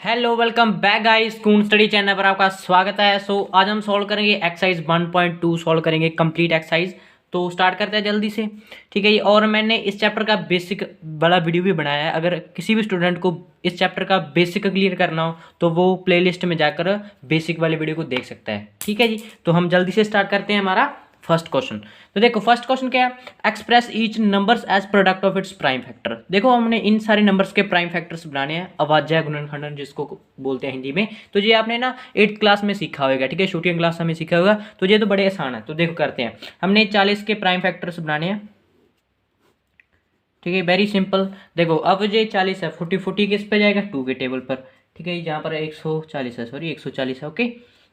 Hello welcome back guys school study channel पर आपका स्वागत है। आज हम सॉल्व करेंगे एक्सरसाइज 1.2 सॉल्व करेंगे कंप्लीट एक्सरसाइज। तो स्टार्ट करते हैं जल्दी से। ठीक है जी। और मैंने इस चैप्टर का बेसिक बड़ा वीडियो भी बनाया है। अगर किसी भी स्टूडेंट को इस चैप्टर का बेसिक क्लियर करना हो तो वो प्लेलिस्ट में जाकर बेसिक वाले वीडियो को देख सकता है। ठीक है जी। तो हम जल्दी से स्टार्ट करते हैं हमारा फर्स्ट क्वेश्चन। तो देखो फर्स्ट क्वेश्चन क्या है, express each numbers as product of its prime factor. देखो हमने इन सारे नंबर्स के प्राइम फैक्टर्स बनाने हैं, अभाज्य गुणनखंडन जिसको बोलते हैं हिंदी में। तो ये आपने ना 8th क्लास में सीखा होगा। ठीक है, छोटी क्लास में सीखा होगा। तो ये तो बड़े आसान है। तो देखो करते हैं, हमने 40 के प्राइम फैक्टर्स बनाने हैं। ठीक है, वेरी सिंपल। देखो अब ये 40 है, 40 किस पे जाएगा, 2 के टेबल पर। ठीक है, जहाँ पर 140 है, सॉरी 140 है। ओके,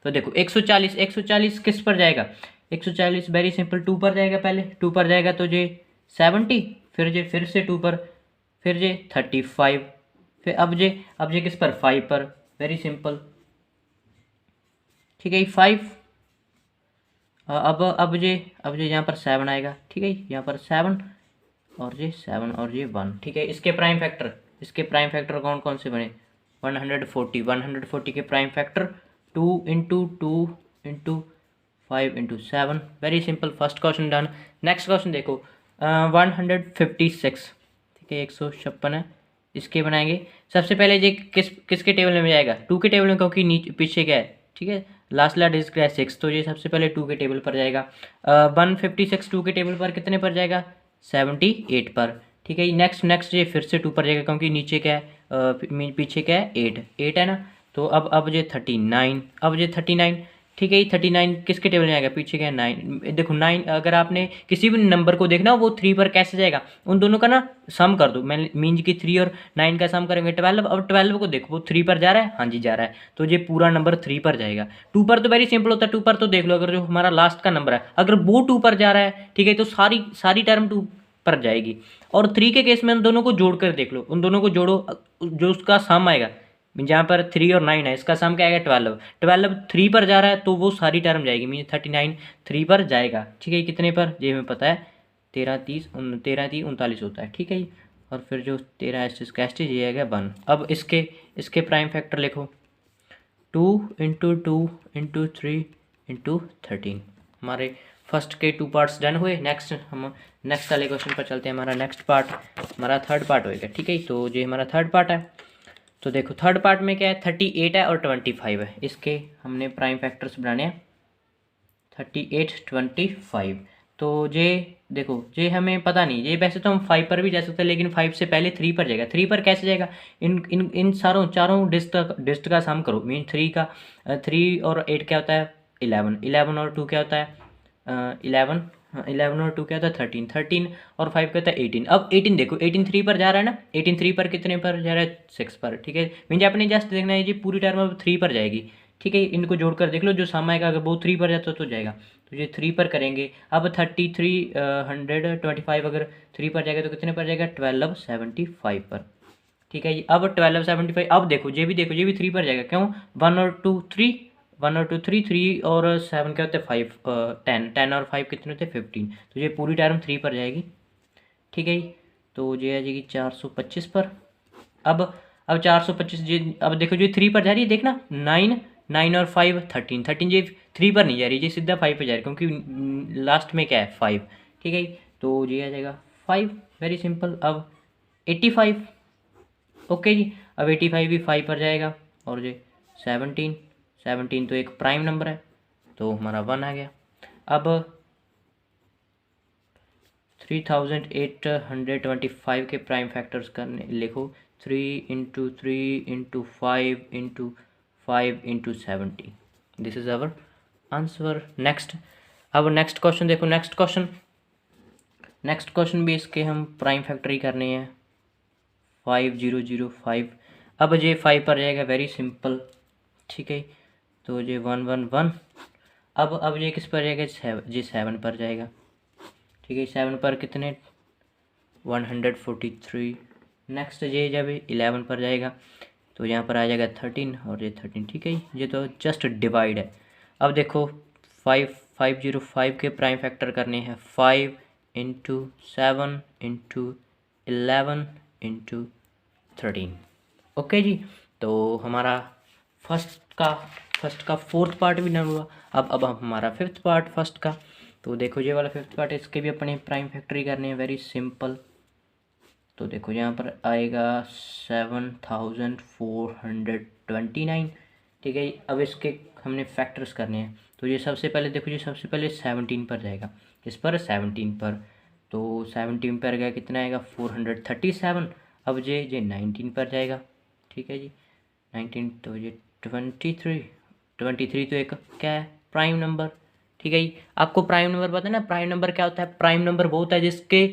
तो देखो 140 किस पर जाएगा, 140 वेरी सिंपल 2 पर जाएगा। पहले 2 पर जाएगा तो ये 70, फिर से 2 पर, फिर ये 35, फिर अब ये किस पर, 5 पर। Very simple. ठीक है, 5। अब ये यहाँ पर 7 आएगा। ठीक है, यहाँ पर 7 और ये 7 और ये 1। ठीक है, इसके प्राइम फैक्टर कौन कौन से बने, 140 के prime factor 2 into 2 into 5 into 7। Very simple, first question done. Next question देखो 156। ठीक है, 156 है, इसके बनाएंगे। सबसे पहले ये किसके टेबल में जाएगा, 2 के टेबल में, क्योंकि नीचे पीछे क्या है। ठीक है, लास्ट डिजिट क्या है, 6, तो ये सबसे पहले 2 के टेबल पर जाएगा। 156 2 के टेबल पर कितने पर जाएगा, 78 पर। ठीक है, नेक्स्ट ये फिर से 2 पर जाएगा, क्योंकि नीचे क्या है, पीछे क्या है, 8 है ना। तो अब ये 39, अब ये 39। ठीक है, ये 39 किसके टेबल में आएगा, पीछे क्या है, 9। देखो 9, अगर आपने किसी भी नंबर को देखना हो वो 3 पर कैसे जाएगा, उन दोनों का ना सम कर दो। मैं मीन की 3 और 9 का सम करेंगे 12। अब 12 को देखो वो 3 पर जा रहा है, हाँ जी जा रहा है, तो ये पूरा नंबर 3 पर जाएगा। 2 पर तो वेरी सिंपल होता है, 2 पर तो देख लो, अगर जो हमारा लास्ट का नंबर है अगर वो 2 पर जा रहा है, ठीक है, तो सारी सारी टर्म 2 पर जाएगी। और 3 के केस में उन दोनों को जोड़ कर देख लो, उन दोनों को जोड़ो, जो उसका सम आएगा, जहाँ पर 3 और 9 है, इसका सम क्या आएगा, 12 3 पर जा रहा है तो वो सारी टर्म जाएगी, मीन 39 3 पर जाएगा। ठीक है, कितने पर, ये हमें पता है, 13 3 39 होता है। ठीक है जी। और फिर जो 13 इसका एस्टेज ये आएगा 1। अब इसके प्राइम फैक्टर लिखो, 2 इंटू 2 इंटू 3 इंटू 13। हमारे फर्स्ट के 2 पार्ट्स डन हुए। हम नेक्स्ट वाले क्वेश्चन पर चलते हैं। हमारा नेक्स्ट पार्ट हमारा थर्ड पार्ट होएगा। ठीक है, तो ये हमारा थर्ड पार्ट है। तो देखो थर्ड पार्ट में क्या है, 38 है और 25 है। इसके हमने प्राइम फैक्टर्स बनाने हैं, 38 25। तो ये देखो, ये हमें पता नहीं, ये वैसे तो हम 5 पर भी जा सकते हैं, लेकिन 5 से पहले 3 पर जाएगा। 3 पर कैसे जाएगा, इन चारों डिस्ट का सम करो, मीन 3 और 8 क्या होता है, 11 और 2 क्या होता है, 11। हाँ, 11 और 2 क्या होता है, 13 और 5 क्या होता है, 18। अब 18 देखो, 18 3 पर जा रहा है ना, 18 3 पर कितने पर जा रहा है, 6 पर। ठीक है, मीन आपने जस्ट देखना है, ये पूरी टर्म अब 3 पर जाएगी। ठीक है, इनको जोड़कर देख लो, जो सम आएगा अगर वो 3 पर जाता तो जाएगा, तो ये 3 पर करेंगे। अब 125 अगर 3 पर जाएगा तो कितने पर जाएगा, 1275 पर। ठीक है जी। अब 1275, अब देखो ये भी 3 पर जाएगा, क्यों, 1 और 2 3 और 7 क्या होते हैं, 5 10 और 5 कितने होते हैं, 15। तो ये पूरी टर्म 3 पर जाएगी। ठीक है जी। तो ये आ जाएगी 425 पर। अब अब 425, ये अब देखो जो 3 पर जा रही है, देखना 9 और 5 13 ये 3 पर नहीं जा रही, ये सीधा 5 पर जा रही है, क्योंकि लास्ट में क्या है, 5। ठीक है, तो ये आ जाएगा 5। Very simple. अब 85। ओके जी। अब 85 भी 5 पर जाएगा। और ये 17 तो एक प्राइम नंबर है, तो हमारा 1 आ गया। अब 3825 के प्राइम फैक्टर्स करने लिखो, 3 into 3 into 5 into 5 into 70। This is our answer. Next, अब नेक्स्ट क्वेश्चन देखो, नेक्स्ट क्वेश्चन भी इसके हम प्राइम फैक्टर ही करने हैं, 5005। अब ये 5 पर जाएगा, वेरी सिंपल। ठीक है, तो ये 111। अब ये किस पर जाएगा, ये 7 पर जाएगा। ठीक है, 7 पर कितने, 143। नेक्स्ट ये जब 11 पर जाएगा तो यहाँ पर आ जाएगा 13 और ये 13। ठीक है, ये तो जस्ट डिवाइड है। अब देखो 505 के प्राइम फैक्टर करने हैं, 5 इंटू 7 इंटू 11 इंटू 13। ओके जी। तो हमारा फर्स्ट का फोर्थ पार्ट भी डन हुआ। अब हमारा फिफ्थ पार्ट फर्स्ट का। तो देखो ये वाला फिफ्थ पार्ट, इसके भी अपने प्राइम फैक्टरी करने हैं, वेरी सिंपल। तो देखो यहाँ पर आएगा 7429, ठीक है। अब इसके हमने फैक्टर्स करने हैं। तो ये सबसे पहले देखो, ये सबसे पहले 17 पर जाएगा। किस पर? 17 पर। तो 17 पर गया, कितना आएगा? 437। अब ये 19 पर जाएगा, ठीक है जी। 19, तो ये 23 तो एक क्या है? प्राइम नंबर, ठीक है जी। आपको प्राइम नंबर पता है ना? प्राइम नंबर क्या होता है? प्राइम नंबर वो होता है जिसके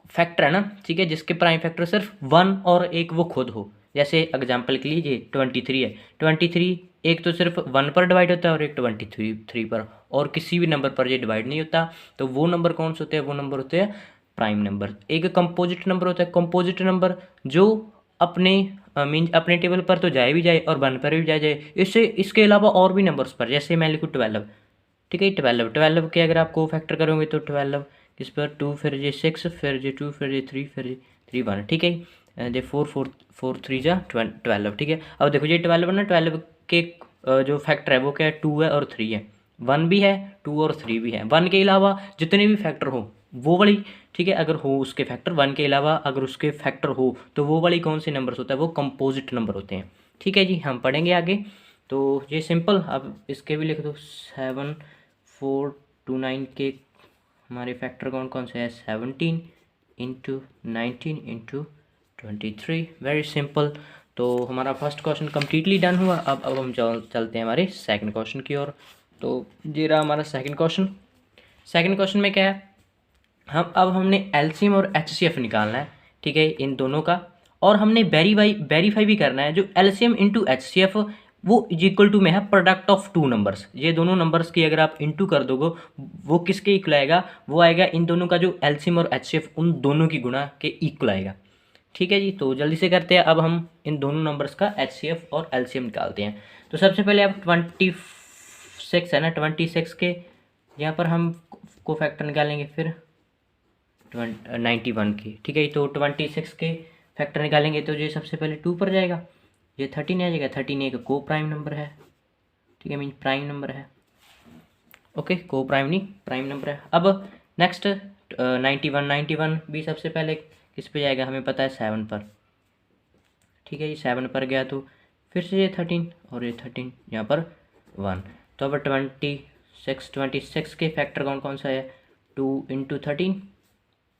फैक्टर है ना, ठीक है, जिसके प्राइम फैक्टर सिर्फ 1 और 1 वो खुद हो। जैसे एग्जांपल के लिए ये 23 है, 23 एक तो सिर्फ 1 पर डिवाइड होता है और एक 23 पर, और किसी भी नंबर पर ये डिवाइड नहीं होता। तो वो नंबर कौन से होते हैं? वो नंबर होते हैं प्राइम नंबर। एक कंपोजिट नंबर होता है, कंपोजिट नंबर जो अपने मीन अपने टेबल पर तो जाए भी जाए और 1 पर भी जाए। इससे इसके अलावा और भी नंबर्स पर, जैसे मैं लिखूँ 12, ठीक है। 12 के अगर आप को फैक्टर करोगे तो 12 किस पर? 2, फिर ये 6, फिर ये 2, फिर ये 3, फिर ये 3 1, ठीक है। ये 4 3 जा 12, ठीक है। अब देखो ये 12 ना, 12 के जो फैक्टर है वो क्या है? 2 है और 3 है। 1 भी है, 2 और 3 भी है। 1 के अलावा जितने भी फैक्टर हो वो वाली, ठीक है, अगर हो उसके फैक्टर 1 के अलावा अगर उसके फैक्टर हो तो वो वाली कौन से नंबर्स होता है? वो कंपोजिट नंबर होते हैं, ठीक है जी। हम पढ़ेंगे आगे। तो ये सिंपल, अब इसके भी लिख दो। 7429 के हमारे फैक्टर कौन कौन से हैं? 17 इंटू 19 इंटू 23, वेरी सिंपल। तो हमारा फर्स्ट क्वेश्चन कम्प्लीटली डन हुआ। अब हम चलते हैं हमारे सेकंड क्वेश्चन की ओर। तो ये रहा हमारा सेकंड क्वेश्चन। सेकंड क्वेश्चन में क्या है? हमने एलसीएम और एचसीएफ निकालना है, ठीक है, इन दोनों का। और हमने वेरीफाई भी करना है जो एलसीएम इंटू एचसीएफ वो इज इक्वल टू में है प्रोडक्ट ऑफ टू नंबर्स। ये दोनों नंबर्स की अगर आप इंटू कर दोगे वो किसके इक्वल आएगा? वो आएगा इन दोनों का जो एलसीएम और एचसीएफ उन दोनों की गुणा के इक्वल आएगा, ठीक है जी। तो जल्दी से करते हैं। अब हम इन दोनों नंबर्स का एचसीएफ और एलसीएम निकालते हैं। तो सबसे पहले आप 26 है ना, 26 के यहाँ पर हम को फैक्टर निकालेंगे, फिर 91 की, ठीक है। तो 26 के फैक्टर निकालेंगे तो ये सबसे पहले 2 पर जाएगा, ये 13 आ जाएगा। 13 एक को प्राइम नंबर है, ठीक है, मीन प्राइम नंबर है, ओके। को प्राइम नहीं, प्राइम नंबर है। अब नेक्स्ट 91 भी सबसे पहले किस पे जाएगा? हमें पता है 7 पर, ठीक है। ये 7 पर गया तो फिर से ये 13 और ये 13 यहाँ पर 1। तो अब 26 के फैक्टर कौन कौन सा है? 2 इंटू 13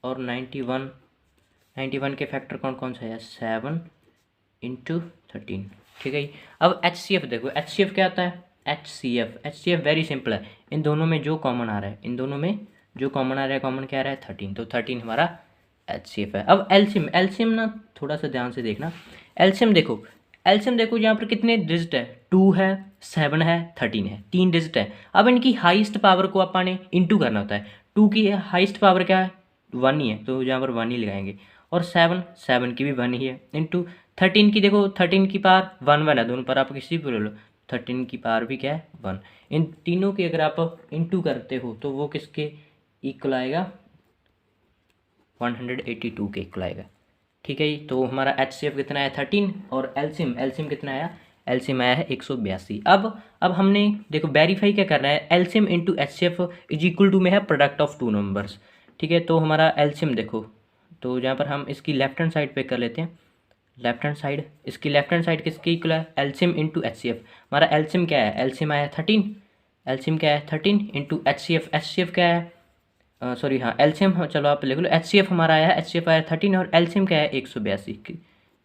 और 91 के फैक्टर कौन कौन सा है? 7 इंटू 13, ठीक है। अब एचसीएफ देखो, एचसीएफ क्या आता है? एचसीएफ वेरी सिंपल है। इन दोनों में जो कॉमन आ रहा है, इन दोनों में जो कॉमन आ रहा है, कॉमन क्या आ रहा है? 13, तो 13 हमारा एचसीएफ है। अब एलसीएम ना थोड़ा सा ध्यान से देखना। एलसीएम देखो यहाँ पर कितने डिजिट है? 2 है, 7 है, 13 है, 3 डिजिट है। अब इनकी हाईएस्ट पावर को अपन इंटू करना होता है। 2 की हाईएस्ट पावर क्या है? 1 ही है, तो यहाँ पर 1 ही लगाएंगे। और 7 की भी 1 ही है, इंटू 13 की देखो, 13 की पावर 1 है, दोनों पर आप किसी भी ले लो, 13 की पावर भी क्या है? 1। इन तीनों की अगर आप इंटू करते हो तो वो किसके इक्वल आएगा? 182 के इक्वल आएगा, ठीक है जी। तो हमारा एचसीएफ कितना है? 13, और एलसीएम कितना आया? एलसीएम आया है 182। अब हमने देखो वेरीफाई क्या करना है? LCM into HCF is equal to में है प्रोडक्ट ऑफ टू नंबर्स, ठीक है। तो हमारा एलसीएम देखो, तो यहाँ पर हम इसकी लेफ्ट हैंड साइड पे कर लेते हैं। लेफ्ट हैंड साइड, इसकी लेफ्ट हैंड साइड किसकी इक्वल है? LCM into HCF. हमारा एलसीएम क्या है? एलसीएम आया 13, एलसीएम क्या है? 13 इंटू एचसीएफ क्या है? सॉरी हाँ, एलसीएम चलो आप लिख लो। एचसीएफ हमारा आया है, एचसीएफ आया 13 और एलसीएम क्या है? 182,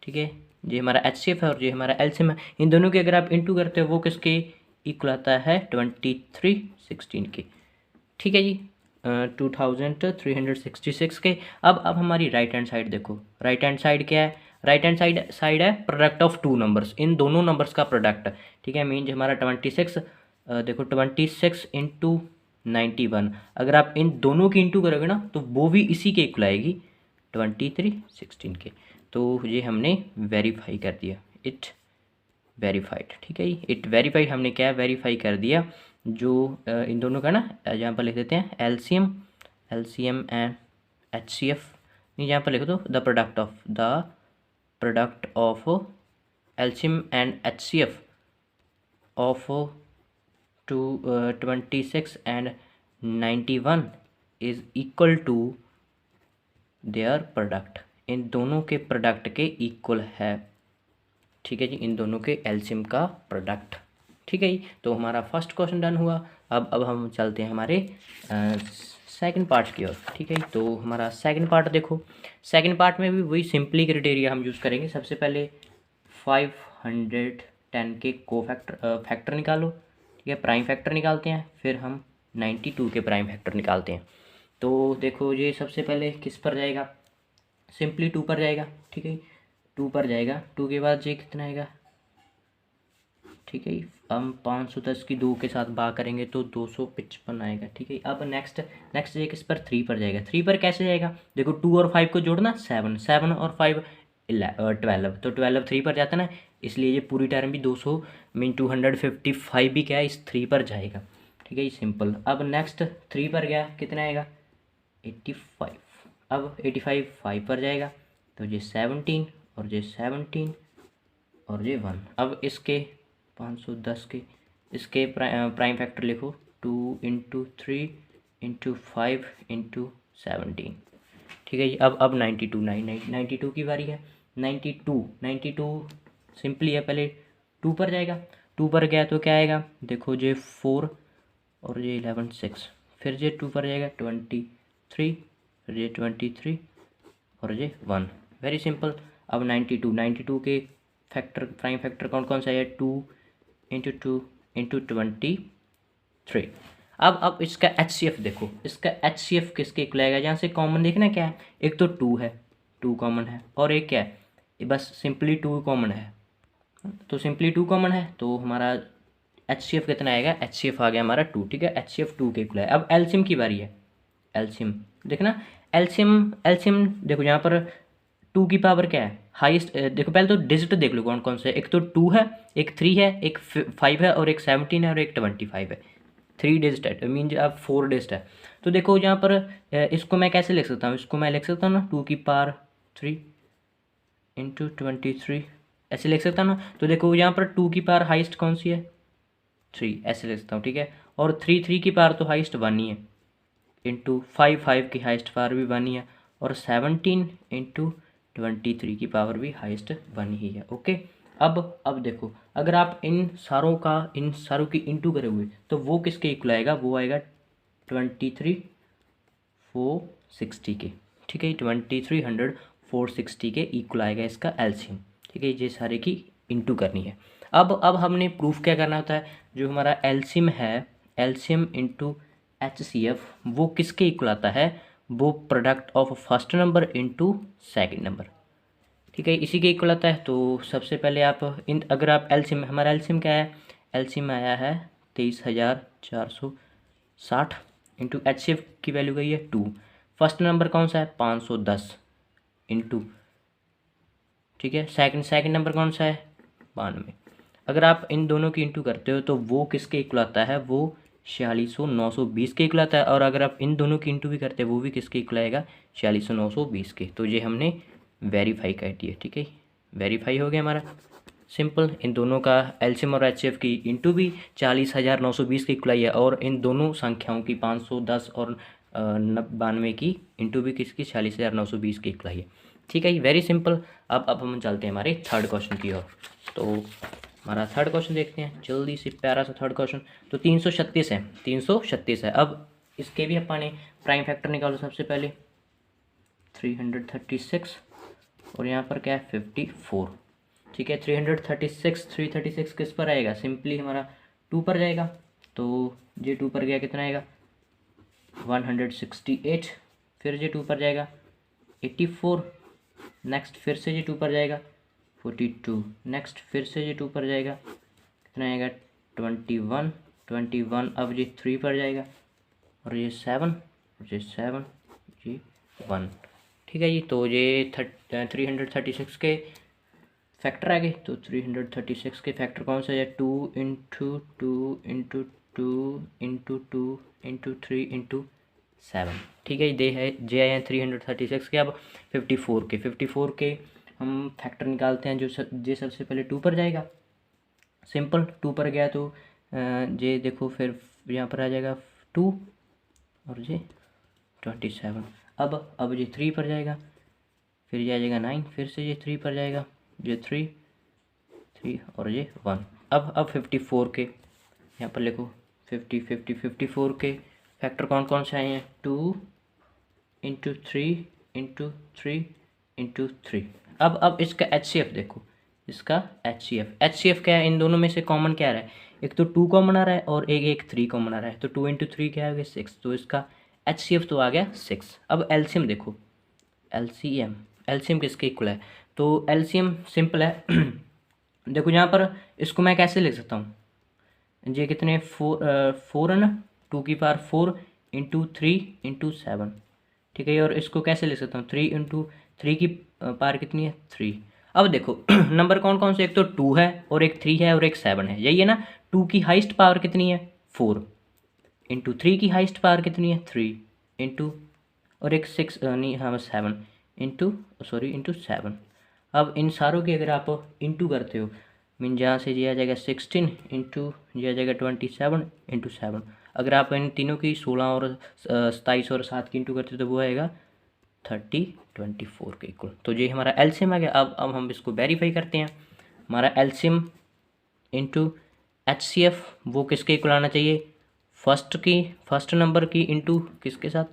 ठीक है। ये हमारा एचसीएफ है और ये हमारा एलसीएम है। इन दोनों के अगर आप इंटू करते हो वो किसके इक्वल आता है? 2316 के, ठीक है जी। 2366 के। अब हमारी राइट हैंड साइड देखो, राइट हैंड साइड क्या है? राइट हैंड साइड है प्रोडक्ट ऑफ टू नंबर्स, इन दोनों नंबर्स का प्रोडक्ट, ठीक है। मीन हमारा 26 देखो 26 इंटू 91, अगर आप इन दोनों की इंटू करोगे ना तो वो भी इसी के इक्वल आएगी 2316 के। तो ये हमने वेरीफाई कर दिया, इट वेरीफाइड, ठीक है जी। इट वेरीफाइड हमने क्या वेरीफाई कर दिया? जो इन दोनों का ना, यहाँ पर लिख देते हैं एलसीएम एंड एचसीएफ, नहीं यहाँ पर लिख दो the product of LCM and HCF of 26 and 91 is equal to their product. इन दोनों के प्रोडक्ट के इक्वल है। ठीक है जी, इन दोनों के एलसीएम का प्रोडक्ट। ठीक है जी, तो हमारा फर्स्ट क्वेश्चन डन हुआ। अब हम चलते हैं हमारे सेकंड पार्ट की ओर। ठीक है, तो हमारा सेकंड पार्ट देखो, सेकंड पार्ट में भी वही सिंपली क्राइटेरिया हम यूज़ करेंगे। सबसे पहले 510 के फैक्टर निकालो। ठीक है, प्राइम फैक्टर निकालते हैं, फिर हम 92 के प्राइम फैक्टर निकालते हैं। तो देखो ये सबसे पहले किस पर जाएगा, सिंपली 2 पर जाएगा। ठीक है, 2 पर जाएगा, 2 के बाद ये कितना आएगा। ठीक है, हम 510 की 2 के साथ भाग करेंगे तो 255 आएगा। ठीक है, अब नेक्स्ट ये किस पर 3 पर जाएगा। 3 पर कैसे जाएगा, देखो 2 और 5 को जोड़ना 7, 7 और 5 12, तो 12 3 पर जाता है ना, इसलिए ये पूरी टर्म भी 200 मीन 255 भी क्या है इस 3 पर जाएगा। ठीक है, ये सिंपल। अब नेक्स्ट 3 पर गया, कितना आएगा 85। अब 85 5 पर जाएगा तो ये 17 और ये 17 और ये 1। अब इसके 510 के इसके प्राइम फैक्टर लिखो, 2 इंटू 3 इंटू 5 इंटू 17। ठीक है जी, अब 92 92 की बारी है। 92 सिंपली है, पहले 2 पर जाएगा, 2 पर गया तो क्या आएगा, देखो ये 4 और ये 11 6, फिर ये 2 पर जाएगा 23, फिर ये 23 और ये 1। Very simple. अब 92 के फैक्टर प्राइम फैक्टर कौन कौन सा है, 2 इंटू 2 इंटू 23। अब इसका HCF देखो, इसका HCF किसके इक्वल आएगा, जहाँ से कॉमन देखना क्या है, एक तो 2 है, 2 कॉमन है, और एक क्या है, ये बस सिंपली 2 कॉमन है। तो सिंपली 2 कॉमन है तो हमारा HCF कितना आएगा, HCF आ गया हमारा 2। ठीक है, HCF 2 के इक्वल है। अब एलसीएम की बारी है। एलसीएम देखना, एलसीएम देखो यहाँ पर 2 की पावर क्या है हाईएस्ट, देखो पहले तो डिजिट देख लो कौन कौन से, एक तो 2 है, एक 3 है, एक 5 है, और एक 17 है, और एक 25 है। 3 डिजिट है, मीन अब 4 डिजिट है। तो देखो यहाँ पर इसको मैं कैसे लिख सकता हूँ, इसको मैं लिख सकता हूँ ना 2 की पावर 3 इंटू 23, ऐसे लिख सकता हूँ ना। तो देखो यहाँ पर 2 की पावर हाईएस्ट कौन सी है, 3, ऐसे लिख सकता हूँ। ठीक है, और 3 की पावर तो हाईएस्ट 1 ही है, इंटू 5 की हाईएस्ट पावर भी 1 ही है, और 17 इंटू 23 की पावर भी हाईएस्ट 1 ही है। ओके, अब देखो, अगर आप इन सारों की इंटू करे हुए तो वो किसके इक्वल आएगा, वो आएगा 23 460 के। ठीक है, 2300 460 के इक्वल आएगा इसका एलसीएम। ठीक है, ये सारे की इंटू करनी है। अब हमने प्रूफ क्या करना होता है, जो हमारा एलसीएम है, एलसीएम इंटू HCF वो किसके इक्वल आता है, वो product of first number into second number. ठीक है, इसी के इक्वल आता है। तो सबसे पहले आप अगर आप एलसीएम, हमारा एलसीएम क्या है, एलसीएम आया है 23,460 इंटू HCF की वैल्यू गई है 2। फर्स्ट नंबर कौन सा है 510 इंटू, ठीक है, सेकंड नंबर कौन सा है 92। अगर आप इन दोनों की इंटू करते हो तो वो किसके इक्वल आता है, वो 46,920 के इक्वल आता है। और अगर आप इन दोनों की इंटू भी करते हैं वो भी किसके इक्वल आएगा, 46,920 के। तो ये हमने वेरीफाई कर दिया। ठीक है, वेरीफाई हो गया हमारा, सिंपल। इन दोनों का एलसीएम और एचसीएफ की इंटू भी 40,920 के इक्वल आई है, और इन दोनों संख्याओं की 510 और 92 की इंटू भी किसकी 40,920 के इक्वल आई है। ठीक है, वेरी सिंपल। अब हम चलते हैं हमारे थर्ड क्वेश्चन की ओर। तो हमारा थर्ड क्वेश्चन देखते हैं जल्दी से, प्यारा सा थर्ड क्वेश्चन। तो 336 है, 336 है। अब इसके भी अपने प्राइम फैक्टर निकालो। सबसे पहले 336 और यहाँ पर क्या है 54। ठीक है, 336 किस पर आएगा, सिंपली हमारा 2 पर जाएगा। तो ये 2 पर गया, कितना आएगा 168। फिर ये 2 पर जाएगा 84। नेक्स्ट फिर से ये 2 पर जाएगा 42। नेक्स्ट फिर से ये 2 पर जाएगा, कितना आएगा 21। अब ये 3 पर जाएगा, और ये 7 और ये 7 ये 1। ठीक है जी, तो ये 336 के फैक्टर आ गए। तो 336 के फैक्टर कौन सा है, 2 into 2 into 2 into 2 into 3 into 7। ठीक है, जे आए हैं 336 के। अब 54 के हम फैक्टर निकालते हैं, जो सबसे पहले 2 पर जाएगा। सिंपल, 2 पर गया तो ये देखो फिर यहाँ पर आ जाएगा 2 और ये 27। अब ये 3 पर जाएगा, फिर ये आ जाएगा 9, फिर से ये 3 पर जाएगा, ये 3 और ये 1। अब 54 के यहाँ पर लिखो 54 के फैक्टर कौन कौन से आए हैं? 2 इंटू 3 इंटू 3 इंटू 3। अब इसका HCF देखो, इसका HCF क्या है? इन दोनों में से कॉमन क्या आ रहा है? एक तो 2 कॉमन आ रहा है और एक 3 कॉमन आ रहा है, तो 2 इंटू 3 क्या आ गया? 6। तो इसका HCF तो आ गया 6। अब LCM देखो, LCM किसके इक्वल है? तो LCM सिंपल है देखो यहाँ पर इसको मैं कैसे लिख सकता हूँ? ये कितने 4 है ना, 2 की पावर 4 इंटू 3 इंटू 7, ठीक है। और इसको कैसे लिख सकता हूँ? 3 इंटू 3 की पावर कितनी है? 3। अब देखो नंबर कौन कौन से? एक तो 2 है और एक 3 है और एक 7 है, यही है ना। 2 की हाईएस्ट पावर कितनी है? 4 इंटू 3 की हाईएस्ट पावर कितनी है? 3 इंटू और एक 6 नहीं हाँ 7 इंटू 7। अब इन सारों की अगर आप इंटू करते हो, मीन जहाँ से ये आ जाएगा 16 इंटू ये आ जाएगा 27 इंटू 7। अगर आप इन तीनों की 16 और 27 और 7 की इंटू करते हो तो वो आएगा 24 के इक्वल। तो ये हमारा एलसीएम आ गया। अब हम इसको वेरीफाई करते हैं। हमारा एलसीएम इंटू HCF वो किसके इक्वल आना चाहिए? फर्स्ट नंबर की इंटू किसके साथ?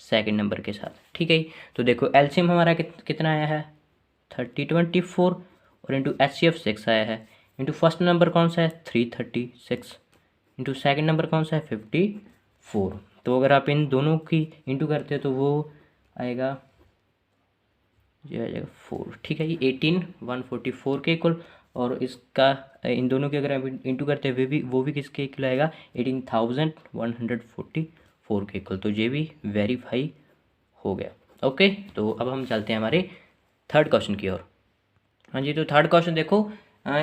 सेकंड नंबर के साथ, ठीक है। तो देखो एलसीएम हमारा कितना आया है? 24 और इंटू HCF 6 आया है। इंटू फर्स्ट नंबर कौन सा है? 336 इंटू सेकेंड नंबर कौन सा है? 54। तो अगर आप इन दोनों की इंटू करते हो तो वो आएगा, ये आ जाएगा 4, ठीक है। ये 18144 के इक्वल। और इसका इन दोनों के अगर आप इंटू करते हैं वो भी किसके इक्वल आएगा? 18144 के इक्वल। तो ये भी वेरीफाई हो गया। ओके, तो अब हम चलते हैं हमारे थर्ड क्वेश्चन की ओर। हाँ जी, तो थर्ड क्वेश्चन देखो,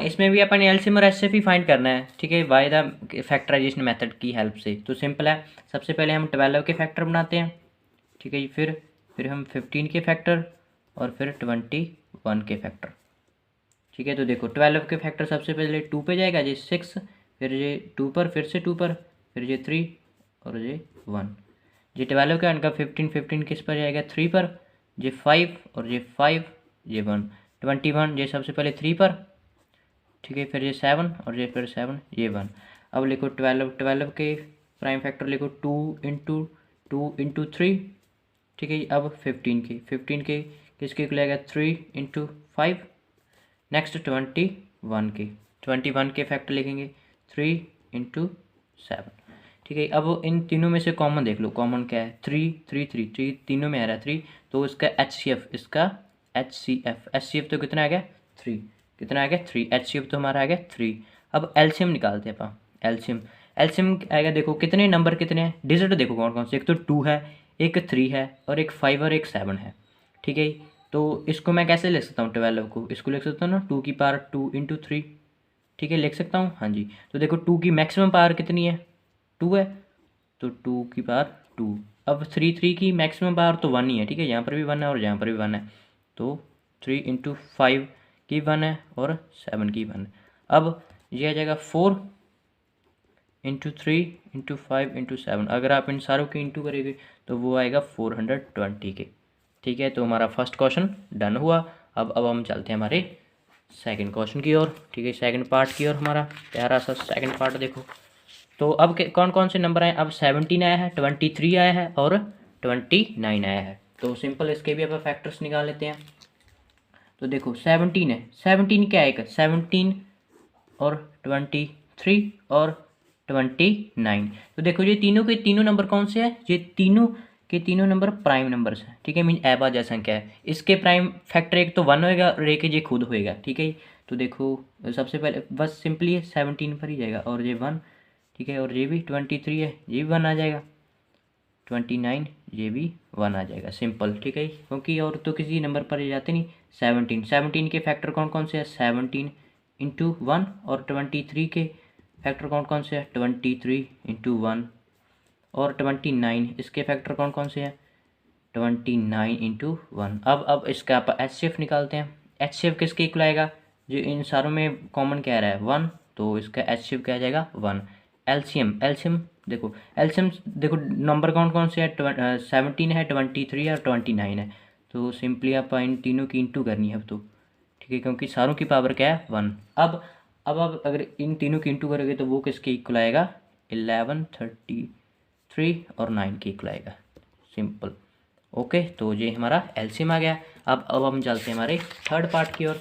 इसमें भी अपन एलसीएम और एचसीएफ ही फाइंड करना है, ठीक है, बाय द फैक्टराइजेशन मेथड की हेल्प से। तो सिंपल है, सबसे पहले हम 12 के फैक्टर बनाते हैं, ठीक है जी। फिर हम 15 के फैक्टर और फिर 21 के फैक्टर, ठीक है। तो देखो 12 के फैक्टर सबसे पहले 2 पे जाएगा, ये 6, फिर ये 2 पर, फिर से 2 पर, फिर ये 3 और ये 1। ये 12 का इनका 15 किस पर जाएगा? 3 पर, ये 5 और ये 5, ये 1। 21 ये सबसे पहले 3 पर, ठीक है, फिर ये 7 और ये फिर 7, ये 1। अब लिखो 12 के प्राइम फैक्टर लिखो 2 इंटू 3, ठीक है। अब 15 के किसके इक्वल आएगा? 3 इंटू 5। नेक्स्ट 21 के फैक्टर लिखेंगे 3 इंटू 7, ठीक है। अब इन तीनों में से कॉमन देख लो, कॉमन क्या है? 3 तीनों में आ रहा है 3, तो इसका HCF तो कितना आ गया? 3। कितना आ गया? 3। HCF तो हमारा आ गया 3। अब एलसीएम निकालते हैं अपन। एलसीएम आएगा, देखो कितने नंबर कितने हैं, डिजिट देखो कौन कौन से। एक तो 2 है, एक 3 है और एक 5 और एक 7 है, ठीक है। तो इसको मैं कैसे लिख सकता हूँ? 12 को इसको लिख सकता हूँ ना, 2 की पावर 2 इंटू 3, ठीक है, लिख सकता हूँ। हाँ जी, तो देखो 2 की मैक्सिमम पावर कितनी है? 2 है, तो 2 की पावर 2। अब 3 की मैक्सिमम पावर तो 1 ही है, ठीक है, यहाँ पर भी 1 है और यहाँ पर भी 1 है, तो 3 इंटू 5 की 1 है और 7 की 1 है। अब ये आ जाएगा 4 इंटू 3 इंटू 5 इंटू 7। अगर आप इन सारों की इंटू करेंगे तो वो आएगा 420 के, ठीक है। तो हमारा फर्स्ट क्वेश्चन डन हुआ। अब हम चलते हैं हमारे सेकंड क्वेश्चन की ओर, ठीक है, सेकंड पार्ट की ओर। हमारा प्यारा सा सेकंड पार्ट देखो। तो अब कौन कौन से नंबर आए? अब 17 आया है, 23 आया है और 29 आया है। तो सिंपल इसके भी अब फैक्टर्स निकाल लेते हैं। तो देखो 17 है, 17 क्या है? 17 और 23 और 29। तो देखो ये तीनों के तीनों नंबर कौन से हैं? ये तीनों के तीनों नंबर प्राइम नंबर्स हैं, ठीक है, मीन अभाज्य संख्या है। इसके प्राइम फैक्टर एक तो 1 होएगा और एक ये खुद होएगा, ठीक है। तो देखो सबसे पहले बस सिंपली है 17 पर ही जाएगा और ये 1, ठीक है, और ये भी 23 है, ये भी 1 आ जाएगा, 29 ये भी 1 आ जाएगा, सिंपल, ठीक है, क्योंकि और तो किसी नंबर पर ये जाते नहीं। 17 के फैक्टर कौन कौन से हैं? 17 इंटू 1 और 23 के फैक्टर कौन कौन से हैं? 23 इंटू 1 और 29 इसके फैक्टर कौन कौन से हैं? 29 इंटू 1। अब इसका आप HCF निकालते हैं। HCF किसके इक्वल आएगा, जो इन सारों में कॉमन क्या रहा है 1, तो इसका HCF क्या आ जाएगा 1। एलसीएम देखो नंबर कौन कौन से है, 17 है, 23 और 29 है। तो सिंपली आप इन तीनों की इंटू करनी है अब तो, ठीक है, क्योंकि सारों की पावर क्या है 1। अब आप अगर इन तीनों की इंटू करोगे तो वो किसके इक्वल आएगा 11, 33 और 9 के इक्वल आएगा, सिंपल। ओके, तो ये हमारा एलसीएम आ गया। अब हम चलते हैं हमारे थर्ड पार्ट की ओर।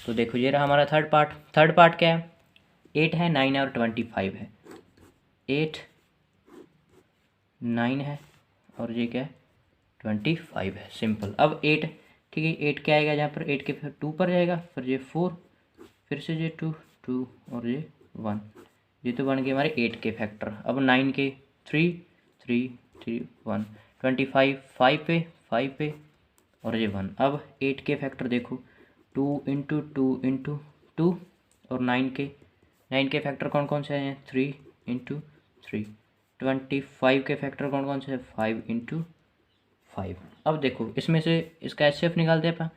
तो देखो ये रहा हमारा थर्ड पार्ट क्या है, 8 है, 9 है और 25 है। 8, 9 है और ये क्या है 25 है, सिंपल। अब 8, ठीक है, 8 क्या आएगा यहाँ पर, 8 के फिर 2 पर जाएगा, फिर ये 4, फिर से ये 2 2 और ये 1, ये तो बन गए हमारे 8 के फैक्टर। अब 9 के 3 3 3 1, 25 5 पे और ये 1। अब 8 के फैक्टर देखो 2 इंटू 2 इंटू 2 और 9 के फैक्टर कौन कौन से हैं 3 इंटू 3। 25 के फैक्टर कौन कौन से हैं 5 इंटू 5। अब देखो इसमें से इसका HCF निकालते हैं।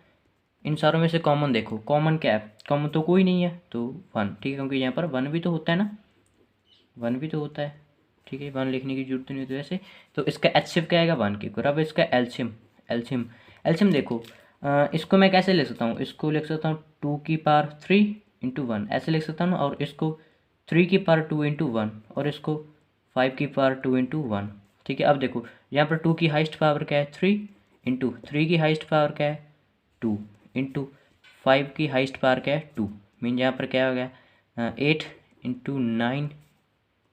इन सारों में से कॉमन देखो, कॉमन क्या है, कॉमन तो कोई नहीं है तो 1, ठीक है, क्योंकि यहाँ पर 1 भी तो होता है ना, 1 भी तो होता है, ठीक है, 1 लिखने की जरूरत नहीं होती वैसे। तो इसका HCF क्या आएगा 1 के ऊपर। अब इसका एलसीएम देखो, इसको मैं कैसे लिख सकता हूँ, इसको लिख सकता हूँ 2 की पावर 3 इंटू 1, ऐसे लिख सकता हूँ ना, और इसको 3 की पावर 2 इंटू 1 और इसको 5 की पावर 2 इंटू 1, ठीक है। अब देखो यहाँ पर 2 की हाइस्ट पावर क्या है 3 इंटू 3 की हाइस्ट पावर क्या है 2 इंटू 5 की हाइस्ट पावर क्या है 2, मीन यहाँ पर क्या हो गया 8 इंटू 9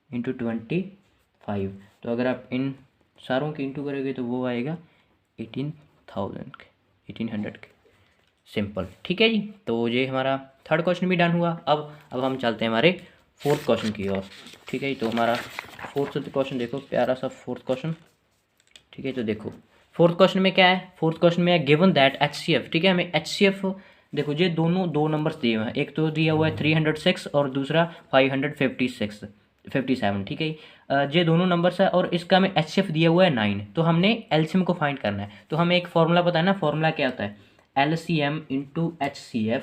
इंटू 25। तो अगर आप इन सारों की इंटू करोगे तो वो आएगा 1800 के, सिंपल, ठीक है जी। तो ये हमारा थर्ड क्वेश्चन भी डन हुआ। अब हम चलते हैं हमारे फोर्थ क्वेश्चन की ओर, ठीक है। तो हमारा फोर्थ क्वेश्चन देखो, प्यारा सा फोर्थ क्वेश्चन, ठीक है। तो देखो फोर्थ क्वेश्चन में क्या है, फोर्थ क्वेश्चन में है गिवन दैट HCF, ठीक है, हमें HCF देखो ये दोनों दो नंबर्स दिए हुए हैं, एक तो दिया हुआ है 306 और दूसरा 557, ठीक है। ये दोनों नंबर्स है और इसका हमें HCF दिया हुआ है 9, तो हमने एलसीएम को फाइंड करना है। तो हमें एक फॉर्मूला पता है ना, फॉर्मूला क्या होता है LCM into HCF,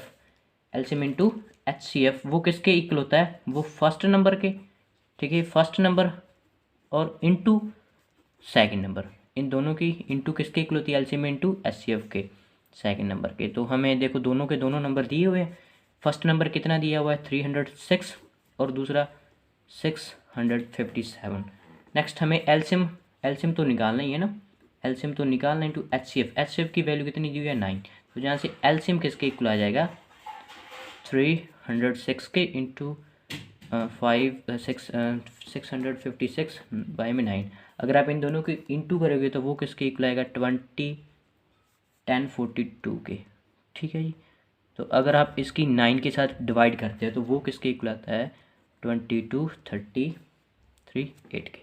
LCM into HCF वो किसके इक्वल होता है, वो फर्स्ट नंबर के, ठीक है, फर्स्ट नंबर और इंटू सेकंड नंबर, इन दोनों की इंटू किसके इक्वल होती है एलसीएम इंटू HCF के सेकंड नंबर के। तो हमें देखो दोनों के दोनों नंबर दिए हुए हैं, फर्स्ट नंबर कितना दिया हुआ है 306 और दूसरा 657। नेक्स्ट हमें एलसीएम तो निकालना ही है ना, एलसीएम तो निकालना इंटू HCF की वैल्यू कितनी दी हुई है 9, तो जहाँ से एलसीएम किसके इक्वल आ जाएगा 306 के इंटू 656 बाई में 9। अगर आप इन दोनों की इंटू करोगे तो वो किसके इक्वल आएगा 1042 के, ठीक है जी। तो अगर आप इसकी 9 के साथ डिवाइड करते हैं तो वो किसके इक्वल आता है 22 33 8 के।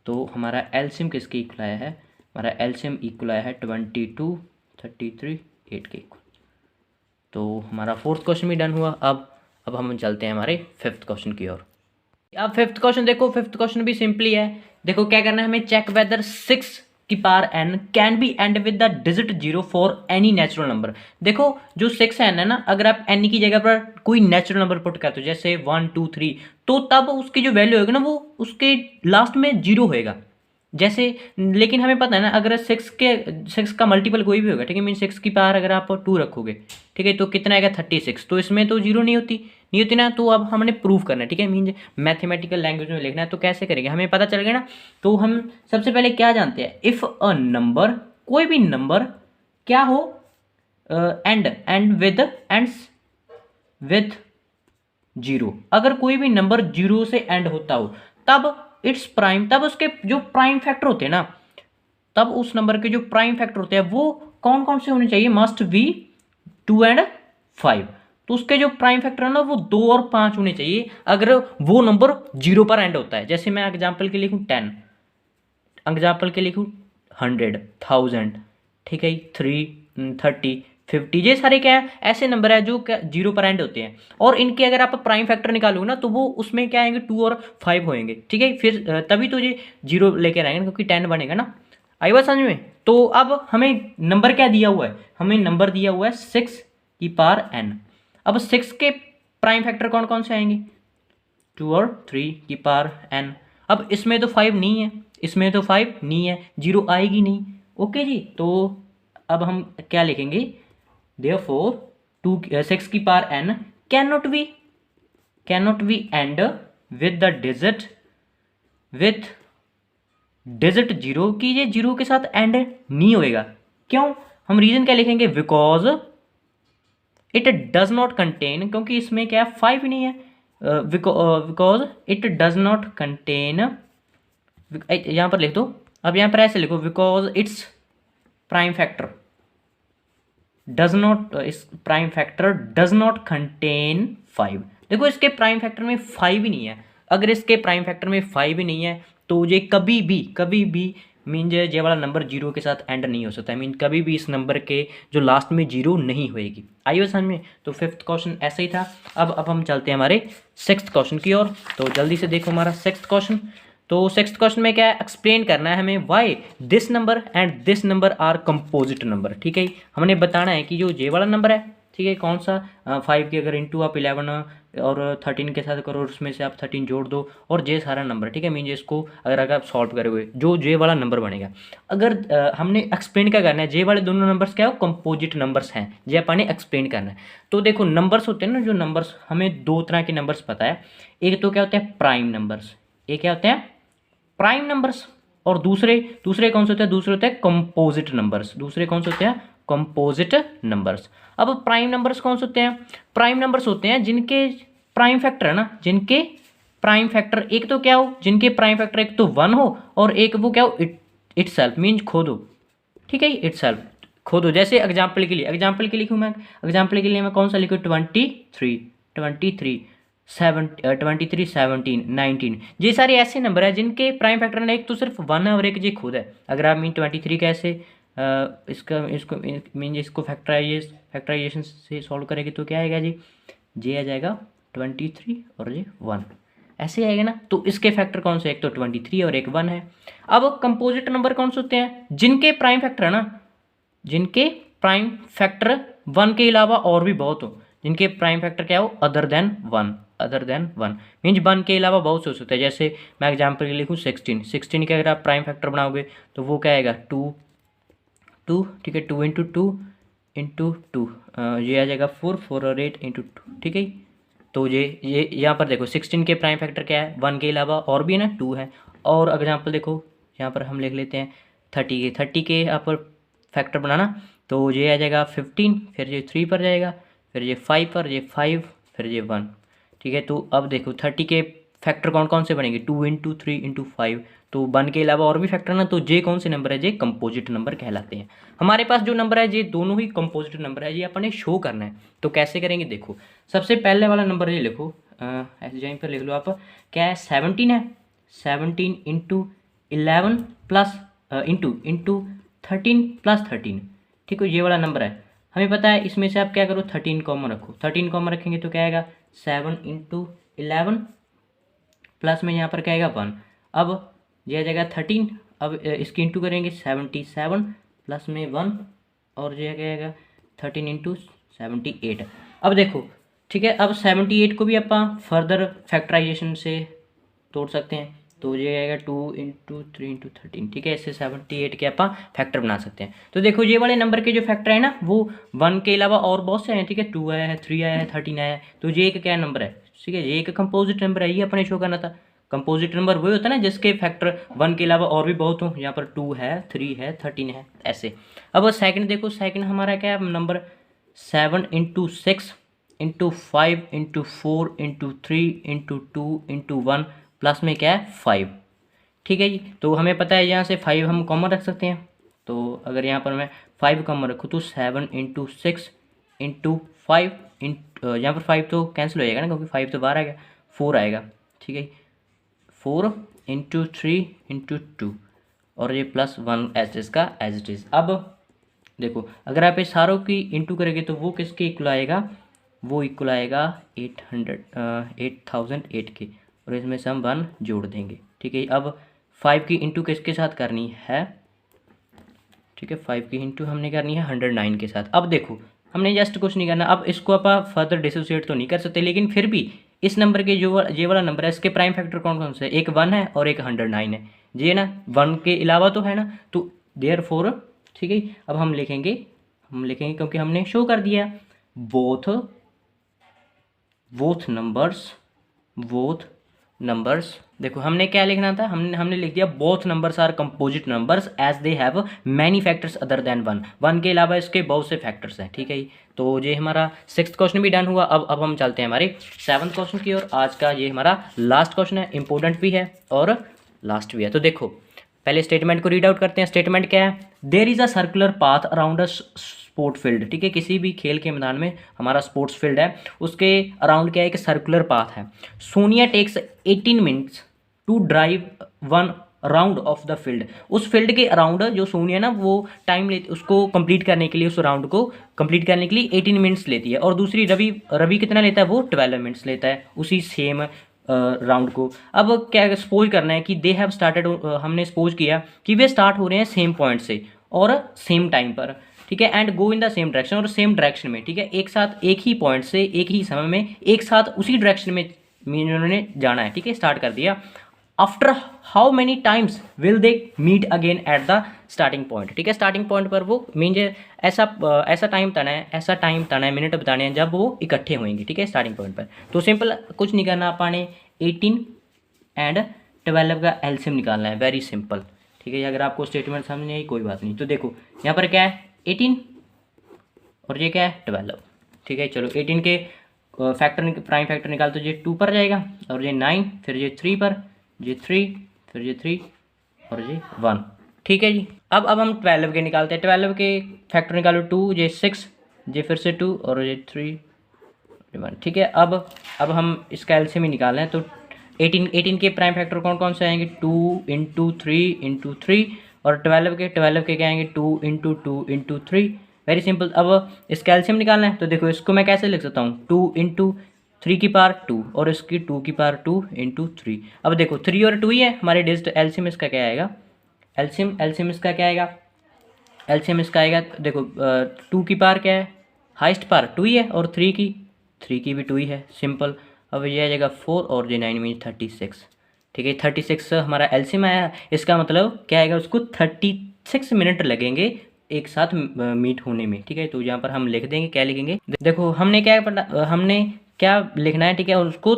तो हमारा एलसीएम किसके इक्वल आया है, हमारा एलसीएम इक्वल आया है 22 33 8 के इक्वल। तो हमारा फोर्थ क्वेश्चन भी डन हुआ। अब हम चलते हैं हमारे फिफ्थ क्वेश्चन की ओर। अब फिफ्थ क्वेश्चन देखो, फिफ्थ क्वेश्चन भी सिंपली है। देखो क्या करना है हमें, चेक वेदर 6 की power n can be and with the digit 0 for any natural number. देखो जो 6n है ना, अगर आप n की जगह पर कोई नेचुरल नंबर पुट करते हो जैसे 1 2 3, तो तब उसकी जो वैल्यू होगी ना वो उसके लास्ट में 0 होएगा जैसे। लेकिन हमें पता है ना अगर 6 का मल्टीपल कोई भी होगा, ठीक है, मीन 6 की पावर अगर आप 2 रखोगे, ठीक है, तो कितना आएगा 36, तो इसमें तो 0 नहीं होती ना। तो अब हमने प्रूव करना है, ठीक है, मीन मैथमेटिकल लैंग्वेज में लिखना है। तो कैसे करेंगे, हमें पता चल गया ना। तो हम सबसे पहले क्या जानते हैं, इफ़ अ नंबर, कोई भी नंबर क्या हो एंड विद 0, अगर कोई भी नंबर 0 से एंड होता हो तब इट्स प्राइम, तब उसके जो प्राइम फैक्टर होते हैं ना, तब उस नंबर के जो प्राइम फैक्टर होते हैं वो कौन कौन से होने चाहिए, मस्ट बी 2 and 5। तो उसके जो प्राइम फैक्टर है ना वो 2 और 5 होने चाहिए अगर वो नंबर 0 पर एंड होता है। जैसे मैं एग्जाम्पल के लिखूँ 10, एग्जाम्पल के लिखूँ 100 1000, ठीक है, 3 30 50, ये सारे क्या है ऐसे नंबर है जो 0 पर एंड होते हैं। और इनके अगर आप प्राइम फैक्टर निकालोगे ना तो वो उसमें क्या आएंगे 2 और 5 होंगे, ठीक है, फिर तभी तो ये 0 लेकर आएंगे क्योंकि 10 बनेगा ना। आई बात समझ में। तो अब हमें नंबर क्या दिया हुआ है, हमें नंबर दिया हुआ है 6 की पावर n। अब 6 के प्राइम फैक्टर कौन कौन से आएंगे, 2 और 3 की पावर n। अब इसमें तो 5 नहीं है, इसमें तो 5 नहीं है, 0 आएगी नहीं। ओके जी, तो अब हम क्या लिखेंगे, देयरफॉर 6 की power n can not be and with the digit zero, कि ये जीरो के साथ एंड नहीं होएगा। क्यों, हम रीजन क्या लिखेंगे, because it does not contain, क्योंकि इसमें क्या है 5 नहीं है, because it does not contain, यहाँ पर लिख दो, अब यहाँ पर ऐसे लिखो, because it's prime factor does not, इस prime factor does not contain 5। देखो इसके प्राइम फैक्टर में 5 ही नहीं है, अगर इसके प्राइम फैक्टर में 5 ही नहीं है तो ये कभी भी मीन ये वाला नंबर जीरो के साथ एंड नहीं हो सकता, मीन कभी भी इस नंबर के जो लास्ट में जीरो नहीं होएगी। आइए समझ में, तो 5th क्वेश्चन ऐसे ही था। अब हम चलते हैं हमारे 6th क्वेश्चन की ओर, तो जल्दी से देखो हमारा 6th क्वेश्चन। तो 6th क्वेश्चन में क्या है, एक्सप्लेन करना है हमें why this number and this number are composite number. ठीक है, हमने बताना है कि जो ये वाला नंबर है, ठीक है, कौन सा 5 की अगर इंटू आप 11 और 13 के साथ करो, उसमें से आप 13 जोड़ दो और जे सारा नंबर, ठीक है, मीन जे इसको अगर आप सॉल्व करोगे जो जे वाला नंबर बनेगा। अगर हमने एक्सप्लेन क्या करना है, जे वाले दोनों नंबर्स क्या हो, कंपोजिट नंबर्स हैं, जे अपने एक्सप्लेन करना है। तो देखो नंबर्स होते हैं ना, जो नंबर्स, हमें दो तरह के नंबर्स पता है, एक तो क्या होते हैं प्राइम नंबर्स, एक क्या होते हैं प्राइम नंबर्स, और दूसरे कौन से होते हैं, दूसरे होते हैं कंपोजिट नंबर्स। दूसरे कौन से होते हैं, कंपोजिट नंबर्स। अब प्राइम नंबर्स कौन से होते हैं, प्राइम नंबर्स होते हैं जिनके प्राइम फैक्टर है ना, जिनके प्राइम फैक्टर एक तो क्या हो, जिनके प्राइम फैक्टर एक तो 1 हो और एक वो क्या हो, इट सेल्फ मीन्स खुद हो। ठीक है, इट सेल्फ खुद हो। जैसे एग्जाम्पल के लिए लिखूँ मैं, एग्जाम्पल के लिए मैं कौन सा लिखूँ, 23 23 17 19, ये सारे ऐसे नंबर है जिनके प्राइम फैक्टर ने एक तो सिर्फ 1 है और एक जी खुद है। अगर आप मीन 23 कैसे इसको मीन इसको फैक्टराइजेशन से सॉल्व करेंगे तो क्या आएगा जी, जे आ जाएगा 23 और ये 1, ऐसे आएगा ना। तो इसके फैक्टर कौन से, एक तो 23 और एक 1 है। अब कंपोजिट नंबर कौन से होते हैं, जिनके प्राइम फैक्टर है ना, जिनके प्राइम फैक्टर 1 के अलावा और भी बहुत हो, जिनके प्राइम फैक्टर क्या हो, अदर देन 1 मीन्स 1 के अलावा बहुत से हो सकते हैं। जैसे मैं एग्जाम्पल के लिए लिखूँ 16 के अगर आप प्राइम फैक्टर बनाओगे तो वो क्या आएगा 2, ठीक है, 2 इंटू 2 ये आ जाएगा 4 और 8 इंटू 2, ठीक है। तो ये यहाँ पर देखो 16 के प्राइम फैक्टर क्या है, 1 के अलावा और भी है ना 2 है। और एग्जाम्पल देखो यहाँ पर हम लिख लेते हैं 30 के यहाँ पर फैक्टर बनाना, तो ये आ जाएगा 15, फिर ये 3 पर जाएगा, फिर ये 5 पर, ये 5, फिर ये 1, ठीक है। तो अब देखो 30 के फैक्टर कौन कौन से बनेंगे, 2 इंटू 3 इंटू 5, तो 1 के अलावा और भी फैक्टर ना, तो जे कौन से नंबर है, जे कंपोजिट नंबर कहलाते हैं। हमारे पास जो नंबर है ये दोनों ही कंपोजिट नंबर है, ये अपने शो करना है। तो कैसे करेंगे, देखो सबसे पहले वाला नंबर ये लिखो, ऐसे जहीं पर लिख लो आप, क्या है 17 है, 17 इंटू 11 प्लस इंटू 13 प्लस 13, ठीक है, ये वाला नंबर है। हमें पता है इसमें से आप क्या करो, 13 कॉमन रखो, 13 कॉमन रखेंगे तो क्या आएगा 7 इंटू 11 प्लस में यहाँ पर क्या आएगा 1। अब ये आ जाएगा 13, अब इसकी इंटू करेंगे 77 प्लस में 1, और ये क्या आएगा 13 इंटू 78। अब देखो ठीक है, अब 78 को भी आप फर्दर फैक्टराइजेशन से तोड़ सकते हैं, तो ये आएगा 2 इंटू 3 इंटू 13, ठीक है, इससे 78 के आप फैक्टर बना सकते हैं। तो देखो ये वाले नंबर के जो फैक्टर है ना, वो 1 के अलावा और बहुत से हैं, ठीक है, 2 आया है, 3 आया है, 13 आया है, तो ये एक क्या नंबर है, ठीक है, ये एक कंपोजिट नंबर है, ये अपने शो करना था। कंपोजिट नंबर वही होता है ना जिसके फैक्टर 1 के अलावा और भी बहुत हो, यहाँ पर 2 है, 3 है, 13 है, ऐसे। अब सेकंड देखो, सेकंड हमारा क्या है number, 7 into 6 into 5 into 4 into 3 into 2 into 1 plus में क्या है 5, ठीक है जी। तो हमें पता है यहाँ से 5 हम कॉमन रख सकते हैं, तो अगर यहाँ पर मैं 5 कॉमन रखूँ तो 7 इंटू 6 इंटू 5 यहाँ पर 5 तो कैंसिल हो जाएगा ना, क्योंकि 5 तो बाहर आएगा, 4 आएगा, ठीक है, 4 इंटू 3 इंटू 2 और ये प्लस 1 इसका एज इट इज़। अब देखो अगर आप ये सारों की इंटू करेंगे तो वो किसके इक्वल आएगा, वो इक्वल आएगा 8008 के, और इसमें से हम 1 जोड़ देंगे, ठीक है। अब 5 की इंटू किसके साथ करनी है, ठीक है, 5 की इंटू हमने करनी है 109 के साथ। अब देखो हमने जस्ट कुछ नहीं करना। अब इसको आप फर्दर डिसोसिएट तो नहीं कर सकते, लेकिन फिर भी इस नंबर के जो ये वाला नंबर है इसके प्राइम फैक्टर कौन कौन से है, एक 1 है और एक 109 है, ये ना 1 के अलावा तो है ना, तो देयरफॉर ठीक है। अब हम लिखेंगे क्योंकि हमने शो कर दिया बोथ नंबर्स। देखो हमने क्या लिखना था, हमने लिख दिया both numbers are composite numbers as they have many factors other than 1 के अलावा इसके बहुत से फैक्टर्स हैं, ठीक है। तो ये हमारा 6th क्वेश्चन भी डन हुआ। अब हम चलते हैं हमारे 7th क्वेश्चन की ओर। आज का ये हमारा लास्ट क्वेश्चन है, इंपॉर्टेंट भी है और लास्ट भी है। तो देखो पहले स्टेटमेंट को रीड आउट करते हैं। स्टेटमेंट क्या है, there is a circular path around a sport field, ठीक है। किसी भी खेल के मैदान में हमारा स्पोर्ट्स फील्ड है, उसके अराउंड क्या है, एक सर्कुलर पाथ है। Sonia takes 18 minutes to drive 1 round of the field. उस फील्ड के अराउंड जो सोनिया ना वो टाइम लेती, उसको कंप्लीट करने के लिए, उस राउंड को कंप्लीट करने के लिए 18 मिनट्स लेती है। और दूसरी रवि कितना लेता है, वो 12 मिनट्स लेता है उसी सेम राउंड को। अब क्या सपोज करना है कि दे हैव स्टार्टेड, हमने सपोज किया कि वे स्टार्ट हो रहे हैं सेम पॉइंट से और सेम टाइम पर, ठीक है। And go in the same direction, और सेम डायरेक्शन में, ठीक है। एक साथ एक ही पॉइंट से एक ही समय में एक साथ उसी डायरेक्शन में उन्होंने जाना है, ठीक है। स्टार्ट कर दिया। After how many times will they meet again at the starting point, ठीक है। स्टार्टिंग पॉइंट पर वो मीन ऐसा टाइम तय है, मिनट बताने हैं जब वो इकट्ठे होंगे, ठीक है, स्टार्टिंग पॉइंट पर। तो सिंपल कुछ नहीं करना, आपने 18 एंड 12 का एलसीएम निकालना है, वेरी सिंपल, ठीक है। अगर आपको स्टेटमेंट समझ नहीं आई कोई बात नहीं। तो देखो यहाँ पर क्या है 18 और ये क्या है 12, ठीक है। चलो 18 के फैक्टर प्राइम फैक्टर निकाल, तो ये 2 पर जाएगा और ये 9, फिर ये 3 पर, ये 3, फिर ये 3 और ये 1, ठीक है जी। अब हम 12 के निकालते हैं। 12 के फैक्टर निकालो, 2, ये 6, ये फिर से 2 और ये 3, 1, ठीक है। अब हम इसका एलसीएम ही निकाल रहे हैं। तो 18 के प्राइम फैक्टर कौन कौन से आएंगे, 2 × 3 × 3, और 12 के क्या आएंगे, 2 × 2 × 3, वेरी सिंपल। अब इसका एलसीएम निकालना है। तो देखो इसको मैं कैसे लिख सकता हूँ, 2 × 3 की पावर 2 और इसकी 2 की पावर 2 × 3। अब देखो 3 और 2 ही है हमारे डिजिट, एलसीएम इसका क्या आएगा, एलसीएम इसका क्या आएगा, एलसीएम इसका आएगा। देखो 2 की पावर क्या है, हाइस्ट पावर 2 ही है, और 3 की भी 2 ही है, सिंपल। अब ये आ जाएगा 4 और ये 9 मीन 36, ठीक है। 36 हमारा एलसीएम आया। इसका मतलब क्या आएगा, उसको 36 मिनट लगेंगे एक साथ मीट होने में, ठीक है। तो यहाँ पर हम लिख देंगे, क्या लिखेंगे, देखो हमने क्या लिखना है, ठीक है। और उसको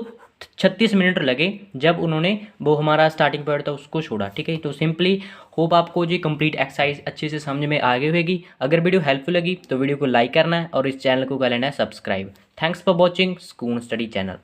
36 मिनट लगे जब उन्होंने वो हमारा स्टार्टिंग पॉइंट था उसको छोड़ा, ठीक है। तो सिंपली होप आपको जी कंप्लीट एक्सरसाइज अच्छे से समझ में आ गई होगी। अगर वीडियो हेल्पफुल लगी तो वीडियो को लाइक करना है और इस चैनल को कर लेना है subscribe. Thanks for watching school study channel.